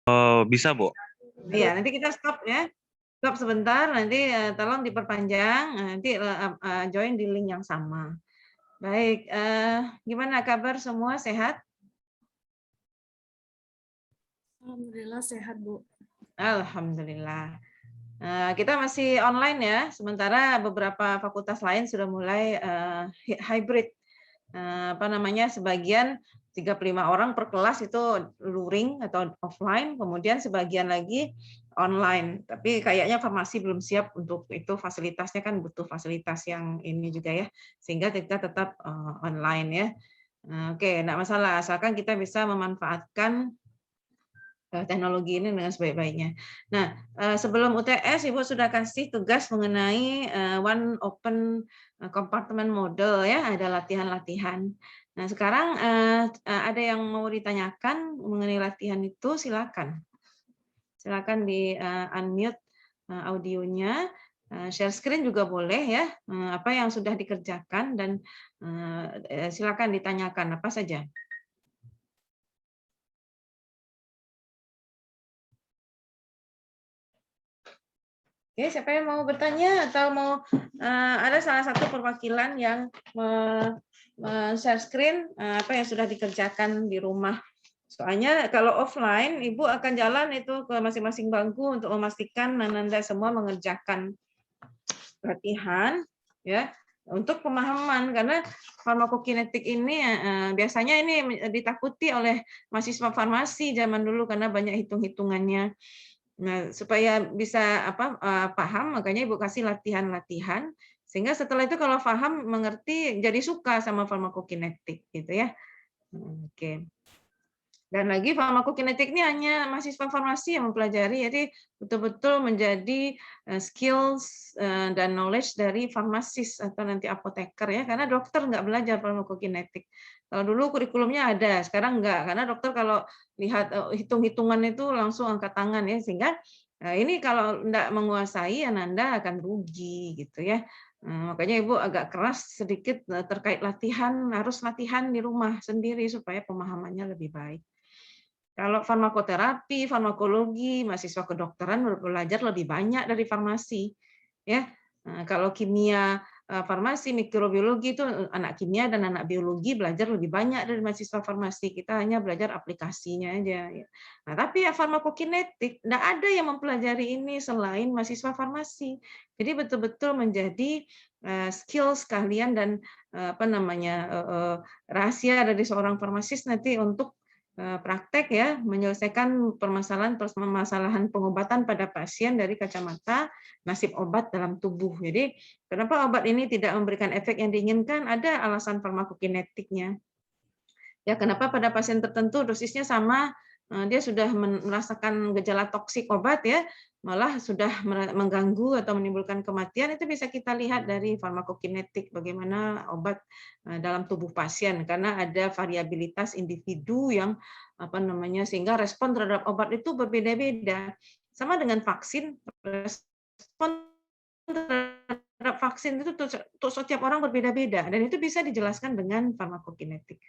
Oh, bisa, Bu? Iya, nanti kita stop ya. Stop sebentar, nanti tolong diperpanjang, nanti join di link yang sama. Baik, gimana kabar semua, sehat? Alhamdulillah sehat, Bu. Alhamdulillah. Kita masih online ya, sementara beberapa fakultas lain sudah mulai hybrid. Sebagian 35 orang per kelas itu luring atau offline, kemudian sebagian lagi online. Tapi kayaknya farmasi belum siap untuk itu, fasilitasnya kan butuh fasilitas yang ini juga ya, sehingga kita tetap online ya. Oke, enggak masalah, asalkan kita bisa memanfaatkan teknologi ini dengan sebaik-baiknya. Nah, sebelum UTS Ibu sudah kasih tugas mengenai one open compartment model ya, ada latihan-latihan. Nah, sekarang ada yang mau ditanyakan mengenai latihan itu, silakan. Silakan di unmute audionya, share screen juga boleh ya, apa yang sudah dikerjakan dan silakan ditanyakan apa saja. Oke, siapa yang mau bertanya atau mau ada salah satu perwakilan yang share screen apa yang sudah dikerjakan di rumah. Soalnya kalau offline, Ibu akan jalan itu ke masing-masing bangku untuk memastikan Anda semua mengerjakan latihan ya untuk pemahaman, karena farmakokinetik ini biasanya ini ditakuti oleh mahasiswa farmasi zaman dulu karena banyak hitung-hitungannya. Nah, supaya bisa paham, makanya Ibu kasih latihan-latihan, sehingga setelah itu kalau paham, mengerti, jadi suka sama farmakokinetik gitu ya. Oke. Dan lagi farmakokinetik ini hanya mahasiswa farmasi yang mempelajari, jadi betul-betul menjadi skills dan knowledge dari farmasis atau nanti apoteker ya, karena dokter nggak belajar farmakokinetik. Kalau dulu kurikulumnya ada, sekarang nggak, karena dokter kalau lihat hitung-hitungan itu langsung angkat tangan ya, sehingga ini kalau nggak menguasai Anda akan rugi gitu ya. Makanya Ibu agak keras sedikit terkait latihan, harus latihan di rumah sendiri supaya pemahamannya lebih baik. Kalau farmakoterapi, farmakologi, mahasiswa kedokteran belajar lebih banyak dari farmasi, ya. Kalau kimia, farmasi, mikrobiologi itu anak kimia dan anak biologi belajar lebih banyak dari mahasiswa farmasi. Kita hanya belajar aplikasinya aja. Ya. Nah, tapi ya farmakokinetik, tidak ada yang mempelajari ini selain mahasiswa farmasi. Jadi betul-betul menjadi skills kalian dan rahasia dari seorang farmasis nanti untuk praktek ya, menyelesaikan permasalahan pengobatan pada pasien dari kacamata nasib obat dalam tubuh. Jadi kenapa obat ini tidak memberikan efek yang diinginkan? Ada alasan farmakokinetiknya. Ya, kenapa pada pasien tertentu dosisnya sama, dia sudah merasakan gejala toksik obat ya, malah sudah mengganggu atau menimbulkan kematian, itu bisa kita lihat dari farmakokinetik, bagaimana obat dalam tubuh pasien, karena ada variabilitas individu yang sehingga respon terhadap obat itu berbeda-beda. Sama dengan vaksin, respon terhadap vaksin itu untuk setiap orang berbeda-beda, dan itu bisa dijelaskan dengan farmakokinetik.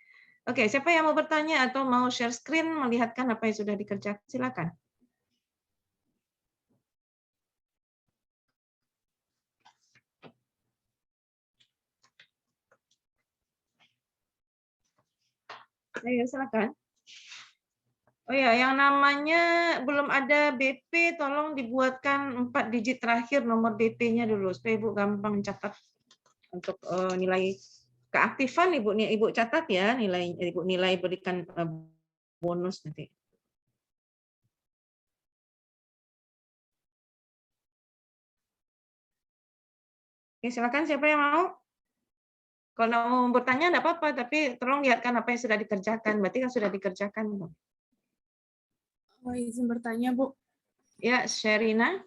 Oke, siapa yang mau bertanya atau mau share screen melihatkan apa yang sudah dikerjakan? Silakan. Ayo, silakan. Oh ya, yang namanya belum ada BP, tolong dibuatkan 4 digit terakhir nomor BP-nya dulu, supaya Ibu gampang catat untuk nilai keaktifan. Ibu catat ya, Ibu nilai berikan bonus nanti. Oke, silakan siapa yang mau? Kalau mau bertanya enggak apa-apa, tapi tolong lihatkan apa yang sudah dikerjakan. Berarti kan sudah dikerjakan, Bu. Oh, izin bertanya, Bu. Ya, Sherina.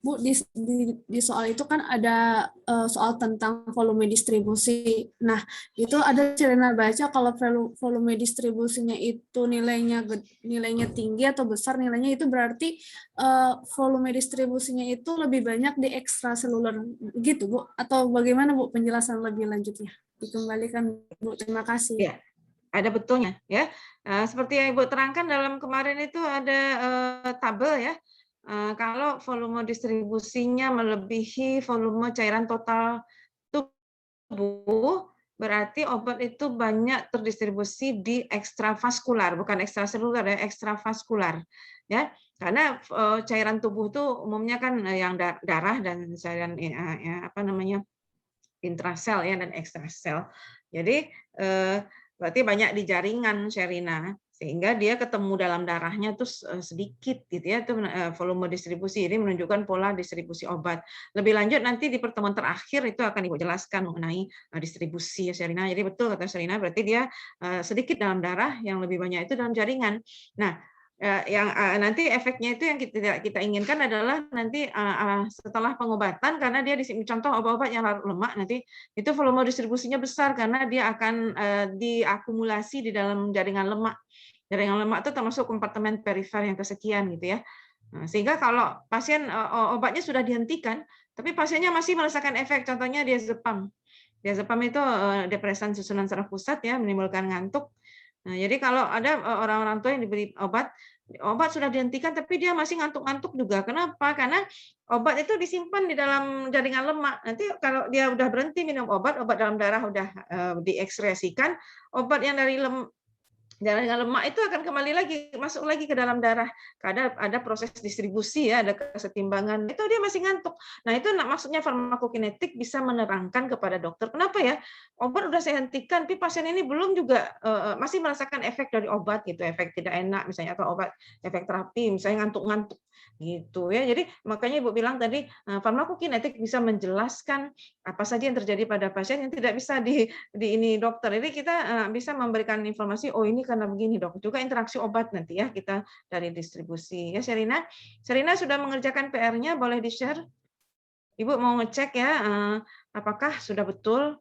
Bu, di soal itu kan ada soal tentang volume distribusi. Nah, itu ada Sherina baca kalau volume distribusinya itu nilainya tinggi atau besar nilainya, itu berarti volume distribusinya itu lebih banyak di ekstraseluler gitu, Bu? Atau bagaimana, Bu, penjelasan lebih lanjutnya? Dikembalikan, Bu. Terima kasih. Ya. ada betulnya ya. Seperti yang Ibu terangkan dalam kemarin itu ada tabel ya. Kalau volume distribusinya melebihi volume cairan total tubuh, berarti obat itu banyak terdistribusi di ekstravaskular, bukan ekstraseluler ya, ekstravaskular. Ya, karena cairan tubuh itu umumnya kan yang darah dan cairan apa namanya? Intrasel ya dan ekstrasel. Jadi berarti banyak di jaringan Sherina, sehingga dia ketemu dalam darahnya tuh sedikit gitu ya, itu volume distribusi. Ini menunjukkan pola distribusi obat. Lebih lanjut nanti di pertemuan terakhir itu akan Ibu jelaskan mengenai distribusi ya Sherina. Jadi betul kata Sherina, berarti dia sedikit dalam darah, yang lebih banyak itu dalam jaringan. Nah, yang nanti efeknya itu yang kita inginkan adalah nanti setelah pengobatan, karena dia contoh obat-obat yang larut lemak nanti itu volume distribusinya besar karena dia akan diakumulasi di dalam jaringan lemak. Jaringan lemak itu termasuk kompartemen perifer yang kesekian gitu ya. Sehingga kalau pasien obatnya sudah dihentikan, tapi pasiennya masih merasakan efek, contohnya diazepam. Diazepam itu depresan susunan saraf pusat ya, menimbulkan ngantuk. Nah, jadi kalau ada orang-orang tua yang diberi obat sudah dihentikan tapi dia masih ngantuk-ngantuk juga. Kenapa? Karena obat itu disimpan di dalam jaringan lemak. Nanti kalau dia udah berhenti minum obat dalam darah udah diekskresikan, obat yang dari jaringan lemak itu akan kembali lagi, masuk lagi ke dalam darah. Ada proses distribusi ya, ada kesetimbangan. Itu dia masih ngantuk. Nah, itu maksudnya farmakokinetik bisa menerangkan kepada dokter, kenapa ya obat udah saya hentikan, tapi pasien ini belum juga masih merasakan efek dari obat gitu, efek tidak enak misalnya, atau obat efek terapi misalnya ngantuk-ngantuk gitu ya. Jadi makanya Ibu bilang tadi farmakokinetik bisa menjelaskan apa saja yang terjadi pada pasien yang tidak bisa di ini dokter. Jadi kita bisa memberikan informasi, oh ini karena begini dok. Juga interaksi obat nanti ya kita dari distribusi ya Sherina. Sherina sudah mengerjakan PR-nya, boleh di-share. Ibu mau ngecek ya apakah sudah betul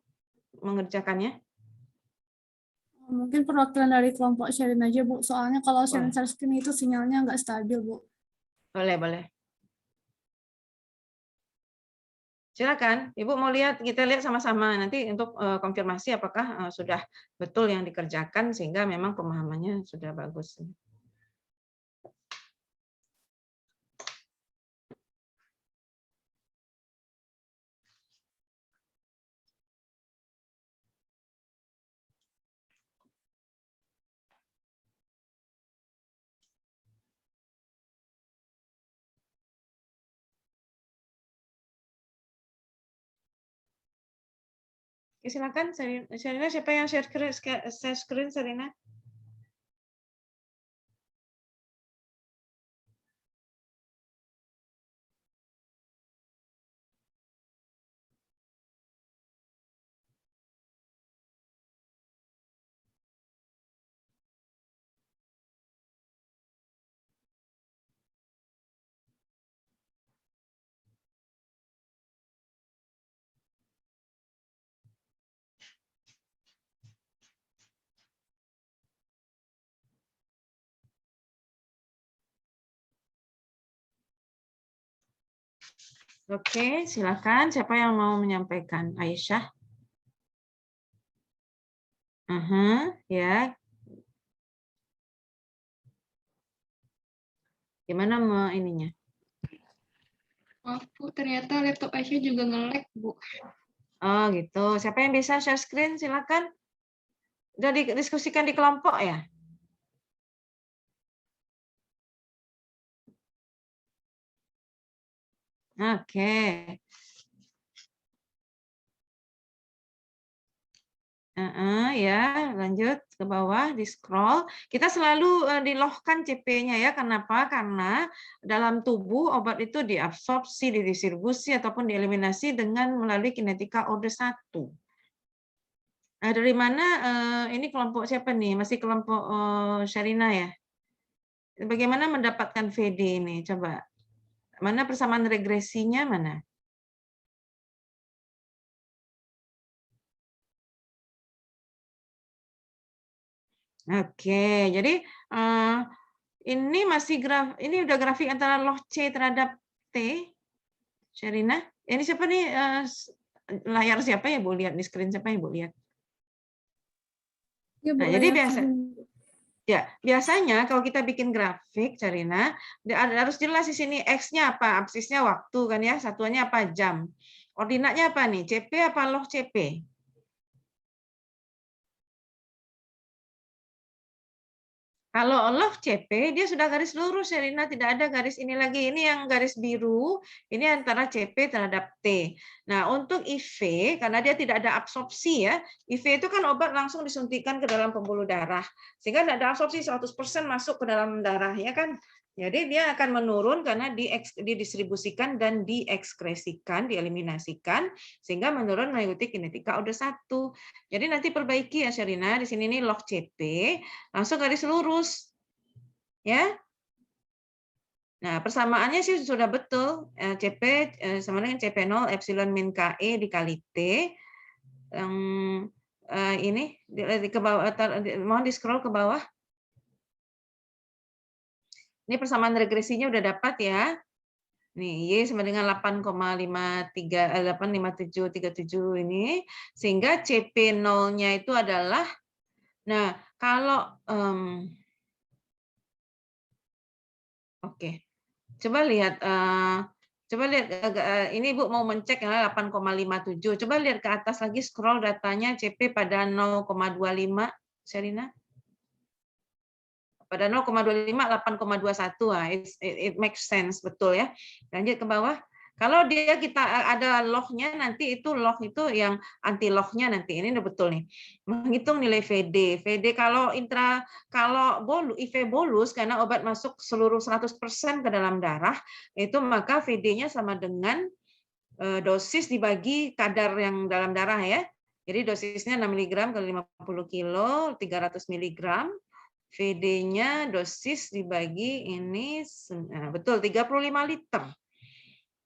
mengerjakannya. Mungkin perwakilan dari kelompok Sherin aja, Bu. Soalnya kalau Sherin Boleh, screen itu sinyalnya nggak stabil, Bu. boleh. Silakan, Ibu mau lihat, kita lihat sama-sama nanti untuk konfirmasi apakah sudah betul yang dikerjakan sehingga memang pemahamannya sudah bagus. Silakan, Sherina, siapa yang share screen, Sherina? Oke, silakan. Siapa yang mau menyampaikan? Aisyah? Ya. Gimana ininya? Maaf Bu, ternyata laptop Aisyah juga nge-lag Bu. Oh gitu. Siapa yang bisa share screen? Silakan. Udah didiskusikan di kelompok ya? Oke. Ya, lanjut ke bawah, di scroll. Kita selalu dilohkan CP-nya ya. Kenapa? Karena dalam tubuh obat itu diabsorpsi, didistribusi ataupun dieliminasi dengan melalui kinetika orde 1. Nah, dari mana ini kelompok siapa nih? Masih kelompok Sherina ya? Bagaimana mendapatkan VD ini? Coba. Mana persamaan regresinya mana? Oke, jadi ini masih ini udah grafik antara log C terhadap T, Sherina. Ini siapa nih layar siapa ya Bu lihat di screen siapa ya Bu lihat? Ya, Nah, jadi biasanya kalau kita bikin grafik, Carina, harus jelas di sini X-nya apa, absisnya waktu kan ya, satuannya apa, jam. Ordinatnya apa nih, CP apa log CP? Kalau log CP, dia sudah garis lurus, Serina, tidak ada garis ini lagi. Ini yang garis biru, ini antara CP terhadap T. Nah, untuk IV, karena dia tidak ada absorpsi ya, IV itu kan obat langsung disuntikan ke dalam pembuluh darah. Sehingga tidak ada absorpsi 100% masuk ke dalam darah, ya kan? Jadi dia akan menurun karena didistribusikan dan diekskresikan, dieliminasikan, sehingga menurun mengikuti kinetika OD1. Jadi nanti perbaiki ya, Serina, di sini ini log CP, langsung garis lurus. Ya. Nah, persamaannya sih sudah betul. CP sama dengan CP0 epsilon min KE dikali T. Ini ke bawah, mohon di-scroll ke bawah. Ini persamaan regresinya udah dapat ya. Nih, Y sama dengan 8,5737 ini. Sehingga CP0-nya itu adalah, nah, kalau, oke. Coba lihat ini Bu mau mencek ya 8,57. Coba lihat ke atas lagi, scroll datanya CP pada 0,25, Serina. Pada 0,25 8,21. It makes sense, betul ya. Lanjut ke bawah. Kalau kita ada log-nya, nanti itu log itu yang anti log-nya nanti. Ini udah betul nih. Menghitung nilai VD. VD kalau IV bolus karena obat masuk seluruh 100% ke dalam darah, itu maka VD-nya sama dengan dosis dibagi kadar yang dalam darah ya. Jadi dosisnya 6 mg kali 50 kilo, 300 mg. VD-nya dosis dibagi ini, betul, 35 liter.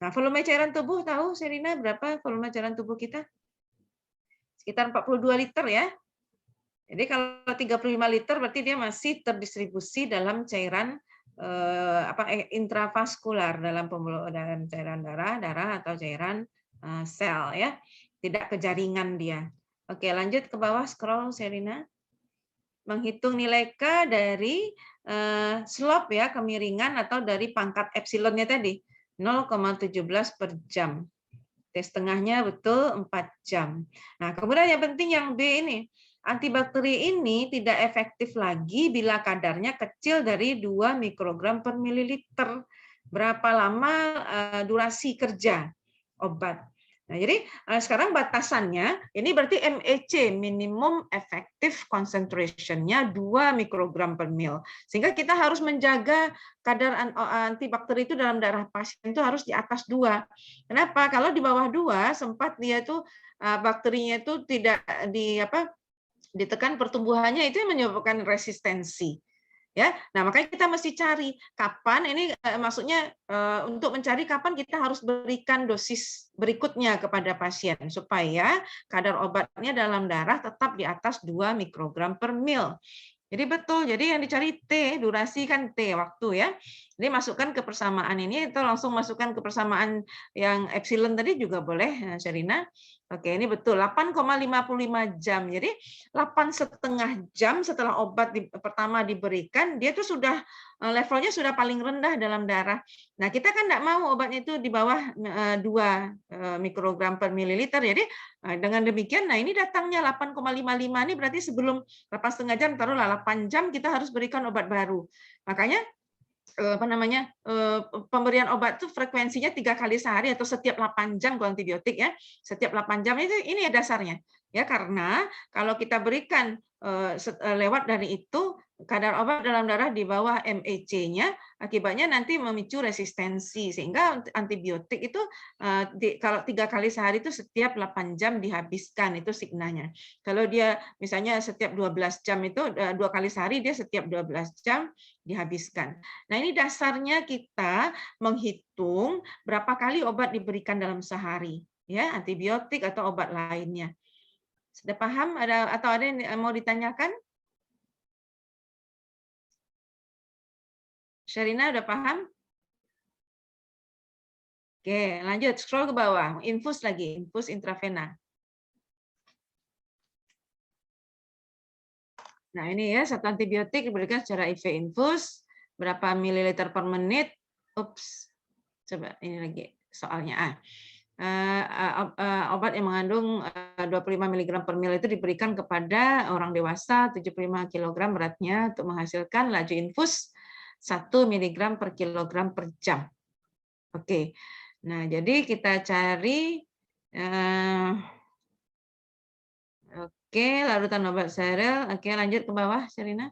Nah, volume cairan tubuh tahu, Serina, berapa volume cairan tubuh kita? Sekitar 42 liter ya. Jadi kalau 35 liter berarti dia masih terdistribusi dalam cairan intravaskular, dalam cairan darah atau cairan sel ya. Tidak ke jaringan dia. Oke, lanjut ke bawah, scroll, Serina. Menghitung nilai K dari slope ya, kemiringan atau dari pangkat epsilonnya tadi 0,17 per jam. T setengahnya betul 4 jam. Nah, kemudian yang penting yang B ini, antibakteri ini tidak efektif lagi bila kadarnya kecil dari 2 mikrogram per mililiter. Berapa lama durasi kerja obat? Nah, jadi sekarang batasannya, ini berarti MEC, minimum effective concentration-nya 2 mikrogram per mil. Sehingga kita harus menjaga kadar antibakteri itu dalam darah pasien itu harus di atas 2. Kenapa? Kalau di bawah 2, sempat dia tuh bakterinya itu tidak ditekan pertumbuhannya, itu yang menyebabkan resistensi. Ya, nah makanya kita mesti cari kapan ini maksudnya untuk mencari kapan kita harus berikan dosis berikutnya kepada pasien supaya kadar obatnya dalam darah tetap di atas 2 mikrogram per mil. Jadi betul, jadi yang dicari T, durasi kan T, waktu ya. Jadi masukkan ke persamaan ini atau langsung masukkan ke persamaan yang epsilon tadi juga boleh, Serina. Oke, ini betul 8,55 jam. Jadi 8,5 jam setelah obat pertama diberikan, dia tuh sudah levelnya sudah paling rendah dalam darah. Nah, kita kan tidak mau obatnya itu di bawah 2 mikrogram per mililiter. Jadi dengan demikian, nah ini datangnya 8,55 ini berarti sebelum 8,5 jam, taruhlah 8 jam kita harus berikan obat baru. Makanya pemberian obat itu frekuensinya 3 kali sehari atau setiap 8 jam kalau antibiotik ya. Setiap 8 jam itu ini dasarnya. Ya, karena kalau kita berikan lewat dari itu kadar obat dalam darah di bawah MEC-nya, akibatnya nanti memicu resistensi sehingga antibiotik itu kalau 3 kali sehari itu setiap 8 jam dihabiskan, itu signalnya. Kalau dia misalnya setiap 12 jam itu 2 kali sehari, dia setiap 12 jam dihabiskan. Nah, ini dasarnya kita menghitung berapa kali obat diberikan dalam sehari, ya, antibiotik atau obat lainnya. Sudah paham atau ada yang mau ditanyakan? Sherina udah paham? Oke, lanjut scroll ke bawah. Infus lagi, infus intravena. Nah, ini ya, satu antibiotik diberikan secara IV infus, berapa mililiter per menit. Ups, coba ini lagi soalnya. Obat yang mengandung 25 mg per ml itu diberikan kepada orang dewasa 75 kg beratnya untuk menghasilkan laju infus 1 mg per kilogram per jam. Oke, nah jadi kita cari oke, larutan obat steril. Oke, lanjut ke bawah, Sherina.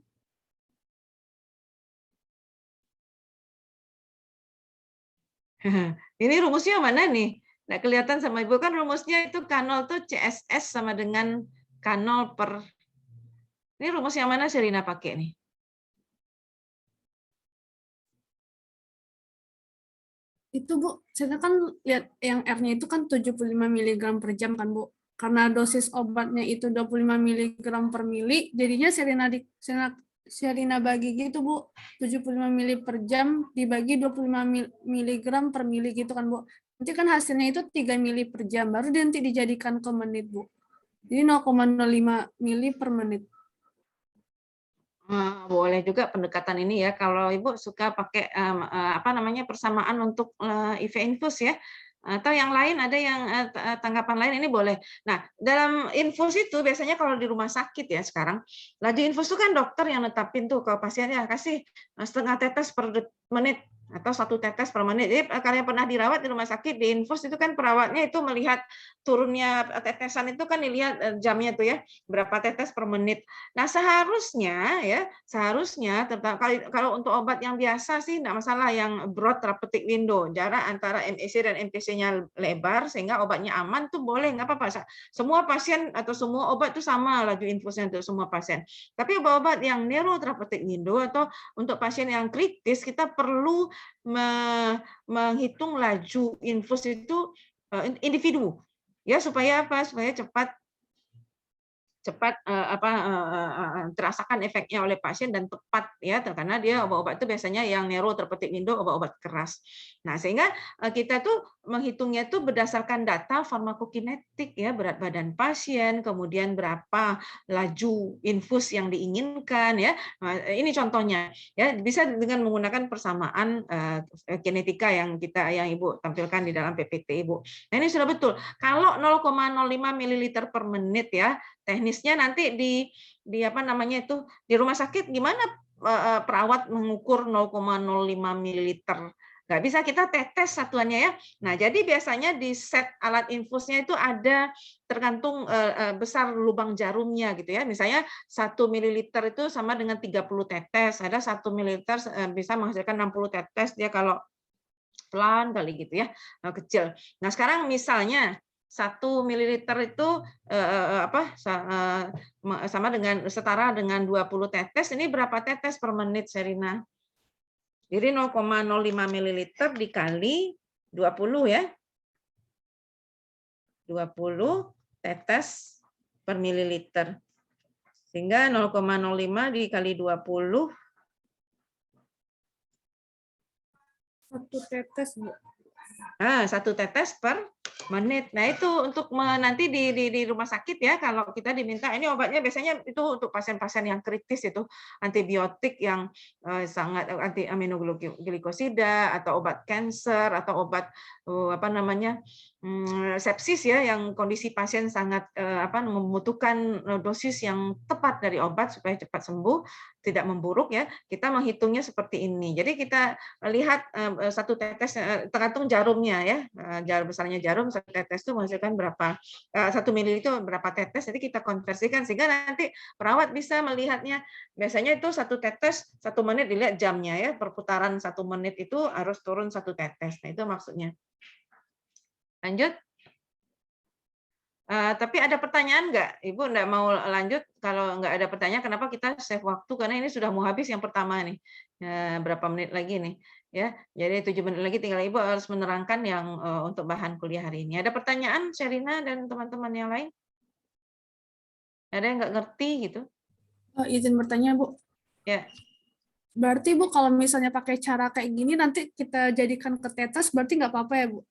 Ini rumusnya mana nih? Nggak kelihatan sama Ibu, kan rumusnya itu K0 tuh CSS sama dengan K0 per... Ini rumus yang mana Sherina pakai nih? Itu Bu, saya kan lihat yang R-nya itu kan 75 mg per jam kan Bu. Karena dosis obatnya itu 25 mg per mili, jadinya Sherina bagi gitu Bu. 75 mili per jam dibagi 25 mg per mili gitu kan Bu. Nanti kan hasilnya itu 3 mili per jam, baru nanti dijadikan ke menit Bu. Jadi 0,05 mili per menit. Boleh juga pendekatan ini ya, kalau Ibu suka pakai apa namanya persamaan untuk IV infus ya, atau yang lain ada yang tanggapan lain ini boleh. Nah, dalam infus itu biasanya kalau di rumah sakit ya sekarang, laju infus itu kan dokter yang netapin tuh kalau pasiennya kasih setengah tetes per menit atau 1 tetes per menit. Jadi kalau yang pernah dirawat di rumah sakit di infus itu kan perawatnya itu melihat turunnya tetesan itu kan dilihat jamnya tuh ya, berapa tetes per menit. Nah, seharusnya kalau untuk obat yang biasa sih enggak masalah, yang broad therapeutic window, jarak antara MEC dan MPC-nya lebar sehingga obatnya aman tuh boleh, enggak apa-apa. Semua pasien atau semua obat itu sama laju infusnya untuk semua pasien. Tapi obat-obat yang narrow therapeutic window atau untuk pasien yang kritis kita perlu menghitung laju infus itu individu. Ya supaya apa? Supaya cepat terasakan efeknya oleh pasien dan tepat ya, karena dia obat-obat itu biasanya yang narrow therapeutic window, obat-obat keras. Nah, sehingga kita tuh menghitungnya tuh berdasarkan data farmakokinetik ya, berat badan pasien, kemudian berapa laju infus yang diinginkan ya. Nah, ini contohnya ya, bisa dengan menggunakan persamaan kinetika yang Ibu tampilkan di dalam PPT Ibu. Nah, ini sudah betul. Kalau 0,05 ml per menit ya, teknisnya nanti di apa namanya itu di rumah sakit gimana perawat mengukur 0,05 ml. Nggak bisa kita tetes satuannya ya. Nah, jadi biasanya di set alat infusnya itu ada tergantung besar lubang jarumnya gitu ya. Misalnya 1 ml itu sama dengan 30 tetes. Ada 1 ml bisa menghasilkan 60 tetes dia kalau pelan kali gitu ya, kecil. Nah, sekarang misalnya 1 ml itu sama dengan setara dengan 20 tetes, ini berapa tetes per menit, Sherina? Jadi 0,05 ml dikali 20 ya. 20 tetes per mililiter. Sehingga 0,05 dikali 20. 1 tetes, Bu. 1 tetes per menit. Nah, itu untuk nanti di rumah sakit ya, kalau kita diminta ini obatnya biasanya itu untuk pasien-pasien yang kritis itu antibiotik yang sangat anti aminoglikosida atau obat kanker atau obat apa namanya sepsis ya, yang kondisi pasien sangat membutuhkan dosis yang tepat dari obat supaya cepat sembuh, tidak memburuk ya. Kita menghitungnya seperti ini. Jadi kita lihat 1 tetes tergantung jarumnya ya, besarnya jarum 1 tetes itu menghasilkan berapa, 1 ml itu berapa tetes, jadi kita konversikan sehingga nanti perawat bisa melihatnya. Biasanya itu 1 tetes 1 menit dilihat jamnya ya, perputaran 1 menit itu harus turun 1 tetes. Nah, itu maksudnya. Lanjut. Tapi ada pertanyaan nggak? Ibu nggak mau lanjut? Kalau nggak ada pertanyaan, kenapa kita save waktu? Karena ini sudah mau habis yang pertama nih. Berapa menit lagi nih? Ya, jadi 7 menit lagi tinggal Ibu harus menerangkan yang untuk bahan kuliah hari ini. Ada pertanyaan, Sherina dan teman-teman yang lain? Ada yang nggak ngerti gitu? Izin bertanya, Bu. Ya. Berarti Bu kalau misalnya pakai cara kayak gini nanti kita jadikan ke tetes berarti nggak apa-apa ya Bu?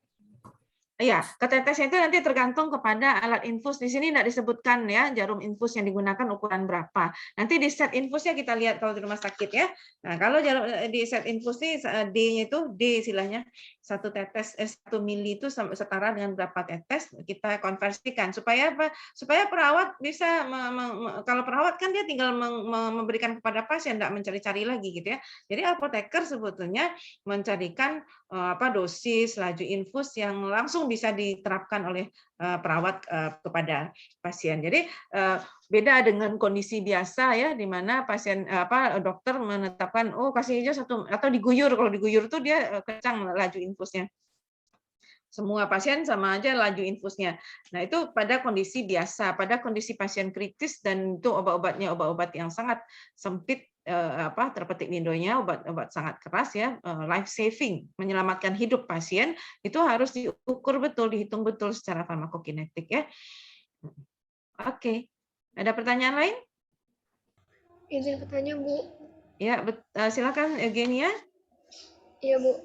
Ya, ketetesnya itu nanti tergantung kepada alat infus. Di sini tidak disebutkan ya jarum infus yang digunakan ukuran berapa. Nanti di set infusnya kita lihat kalau di rumah sakit ya. Nah, kalau jarum di set infus ini D-nya itu D istilahnya 1 tetes 1 mili itu setara dengan berapa tetes kita konversikan supaya apa? Supaya perawat bisa kalau perawat kan dia tinggal memberikan kepada pasien, tidak mencari-cari lagi gitu ya. Jadi apoteker sebetulnya mencarikan dosis laju infus yang langsung bisa diterapkan oleh perawat kepada pasien. Jadi beda dengan kondisi biasa ya, di mana pasien dokter menetapkan kasih aja 1 atau diguyur. Kalau diguyur tuh dia kencang laju infusnya. Semua pasien sama aja laju infusnya. Nah, itu pada kondisi biasa, pada kondisi pasien kritis dan itu obat-obatnya obat-obat yang sangat sempit terpetik nindonya, obat-obat sangat keras ya, life saving, menyelamatkan hidup pasien, itu harus diukur betul, dihitung betul secara farmakokinetik ya. Oke. Ada pertanyaan lain? Izin bertanya, Bu. Ya, silakan Eugenia. Iya, Bu.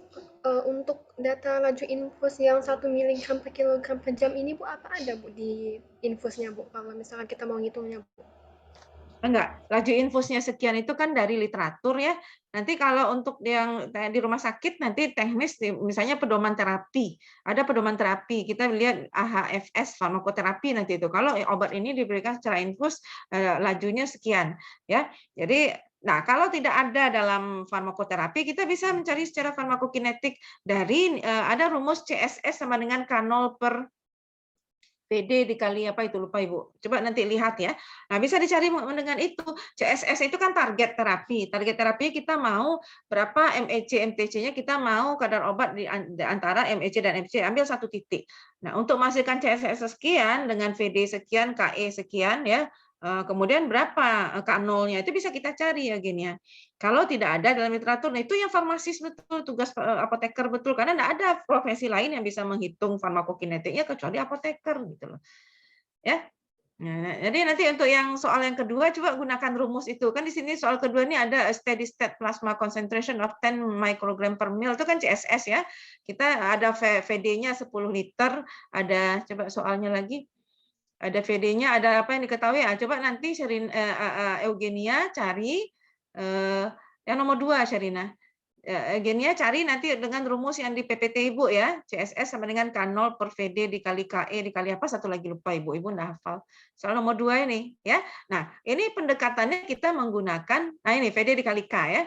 Untuk data laju infus yang 1 miligram per kilogram per jam ini, Bu, apa ada, Bu, di infusnya, Bu? Kalau misalkan kita mau ngitungnya, Bu. Enggak, laju infusnya sekian itu kan dari literatur ya. Nanti kalau untuk yang di rumah sakit nanti teknis misalnya pedoman terapi. Ada pedoman terapi. Kita lihat AHFS farmakoterapi nanti itu. Kalau obat ini diberikan secara infus lajunya sekian ya. Jadi kalau tidak ada dalam farmakoterapi kita bisa mencari secara farmakokinetik dari ada rumus CSS sama dengan K0 per PD dikali apa itu lupa Ibu. Coba nanti lihat ya. Nah, bisa dicari dengan itu. CSS itu kan target terapi. Target terapi kita mau berapa MEC, MTC-nya kita mau kadar obat di antara MEC dan MTC ambil 1 titik. Nah, untuk menghasilkan CSS sekian dengan VD sekian, KE sekian ya. Kemudian berapa K0-nya itu bisa kita cari ya gini ya. Kalau tidak ada dalam literatur, nah itu yang farmasis betul, tugas apoteker betul, karena tidak ada profesi lain yang bisa menghitung farmakokinetiknya kecuali apoteker gitu loh. Ya. Nah, jadi nanti untuk yang soal yang kedua coba gunakan rumus itu. Kan di sini soal kedua ini ada steady state plasma concentration of 10 microgram per mil itu kan CSS ya. Kita ada VD-nya 10 liter, ada coba soalnya lagi. Ada VD-nya, ada apa yang diketahui. Coba nanti Eugenia cari yang nomor 2, Sherina. Eugenia cari nanti dengan rumus yang di PPT Ibu ya. CSS sama dengan K0 per VD dikali KE dikali apa, satu lagi lupa Ibu. Ibu enggak hafal. Soal nomor 2 ini ya. Nah, ini pendekatannya kita menggunakan, nah ini VD dikali K ya.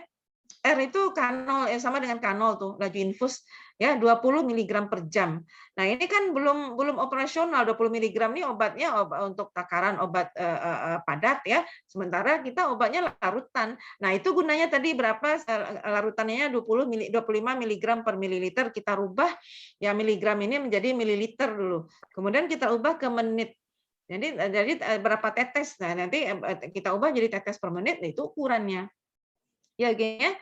R itu K0 sama dengan K0 tuh, laju infus ya 20 mg per jam. Nah, ini kan belum operasional 20 mg ini obatnya untuk takaran obat padat ya. Sementara kita obatnya larutan. Nah, itu gunanya tadi berapa larutannya 25 mg per mililiter kita rubah ya miligram ini menjadi mililiter dulu. Kemudian kita ubah ke menit. Jadi berapa tetes. Nah, nanti kita ubah jadi tetes per menit, nah, itu ukurannya. Ya, gini ya.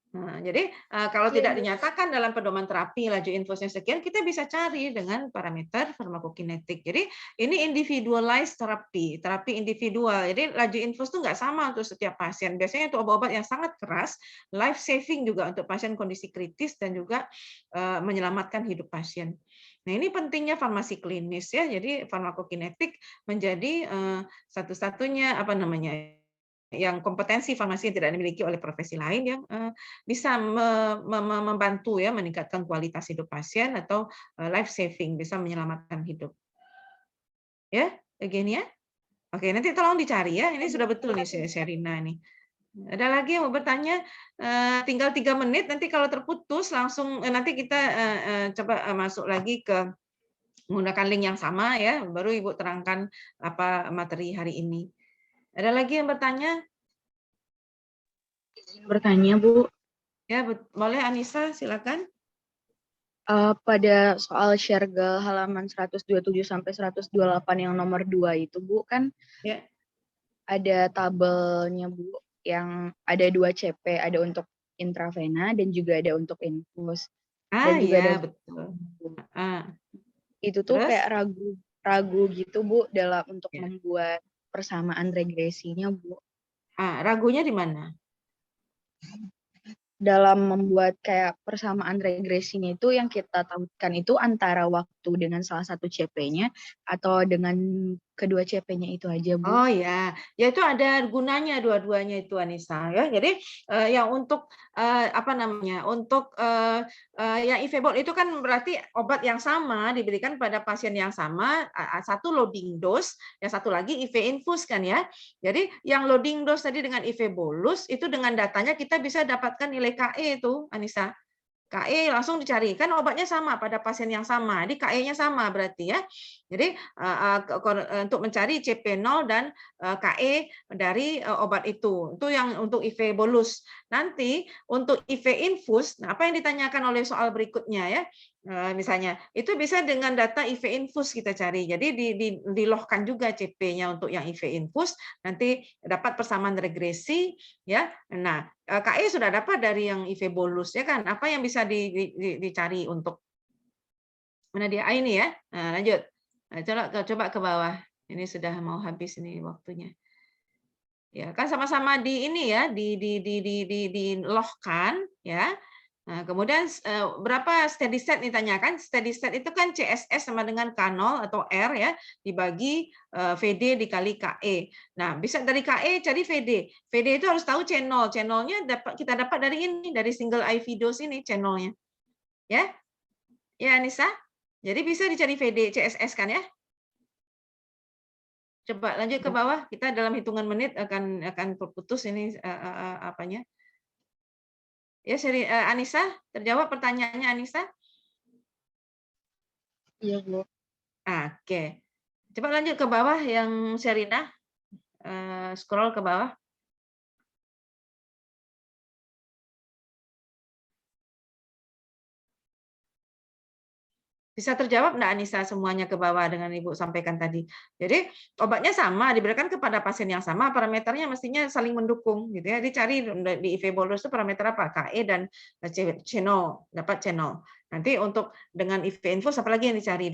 Nah, jadi kalau tidak dinyatakan dalam pedoman terapi laju infusnya sekian, kita bisa cari dengan parameter farmakokinetik. Jadi ini individualized terapi, terapi individual. Jadi laju infus itu nggak sama untuk setiap pasien. Biasanya itu obat-obat yang sangat keras, life saving juga untuk pasien kondisi kritis dan juga menyelamatkan hidup pasien. Nah, ini pentingnya farmasi klinis ya. Jadi farmakokinetik menjadi satu-satunya yang kompetensi farmasi yang tidak dimiliki oleh profesi lain yang bisa membantu ya meningkatkan kualitas hidup pasien atau life saving, bisa menyelamatkan hidup. Ya, Eugenia? Oke, nanti tolong dicari ya. Ini sudah betul nih Sherina ini. Ada lagi yang mau bertanya? Tinggal 3 menit. Nanti kalau terputus langsung nanti kita coba masuk lagi ke menggunakan link yang sama ya. Baru Ibu terangkan apa materi hari ini. Ada lagi yang bertanya? Bertanya, Bu. Ya, boleh Anissa, silakan. Pada soal Shergal halaman 127 sampai 128 yang nomor 2 itu, Bu, kan ya. Ada tabelnya, Bu, yang ada 2 CP, ada untuk intravena dan juga ada untuk infus. Dan juga ada betul. Itu tuh kayak ragu gitu, Bu, dalam untuk membuat persamaan regresinya, Bu. Ragunya di mana? Dalam membuat kayak persamaan regresinya itu yang kita tautkan itu antara waktu satu dengan salah satu CP-nya atau dengan kedua CP-nya itu aja, Bu? Oh ya, ya itu ada gunanya dua-duanya itu Anissa ya. Jadi yang untuk apa namanya? Untuk yang Ivebol itu kan berarti obat yang sama diberikan pada pasien yang sama, satu loading dose, yang satu lagi IV infus kan ya. Jadi yang loading dose tadi dengan IV bolus itu dengan datanya kita bisa dapatkan nilai KE itu Anissa. KE langsung dicari, kan obatnya sama pada pasien yang sama, jadi KE-nya sama berarti ya. Jadi untuk mencari CP0 dan KE dari obat itu yang untuk IV bolus. Nanti untuk IV infus, nah apa yang ditanyakan oleh soal berikutnya ya, misalnya itu bisa dengan data IV infus kita cari. Jadi dilohkan juga CP-nya untuk yang IV infus, nanti dapat persamaan regresi ya. Nah, KE sudah dapat dari yang IV bolus ya kan. Apa yang bisa dicari untuk mana dia? Ini ya. Nah, lanjut. Nah, coba ke bawah. Ini sudah mau habis ini waktunya. Ya, kan sama-sama di ini ya, dilohkan ya. Nah, kemudian berapa steady state ditanyakan? Steady state itu kan CSS sama dengan K0 atau R ya, dibagi VD dikali KE. Nah, bisa dari KE cari VD. VD itu harus tahu channel. Channelnya kita dapat dari ini, dari single IV dose ini channelnya. Ya, ya Anissa. Jadi bisa dicari VD CSS kan ya? Coba lanjut ke bawah. Kita dalam hitungan menit akan putus ini apanya. Ya, Anissa, terjawab pertanyaannya Anissa? Iya, Bu. Oke. Coba lanjut ke bawah yang Sherina. Scroll ke bawah. Bisa terjawab enggak Anissa semuanya ke bawah dengan Ibu sampaikan tadi. Jadi obatnya sama, diberikan kepada pasien yang sama, parameternya mestinya saling mendukung gitu ya. Dicari di IV bolus itu parameter apa? KE dan channel, dapat channel. Nanti untuk dengan IV infus apalagi yang dicari?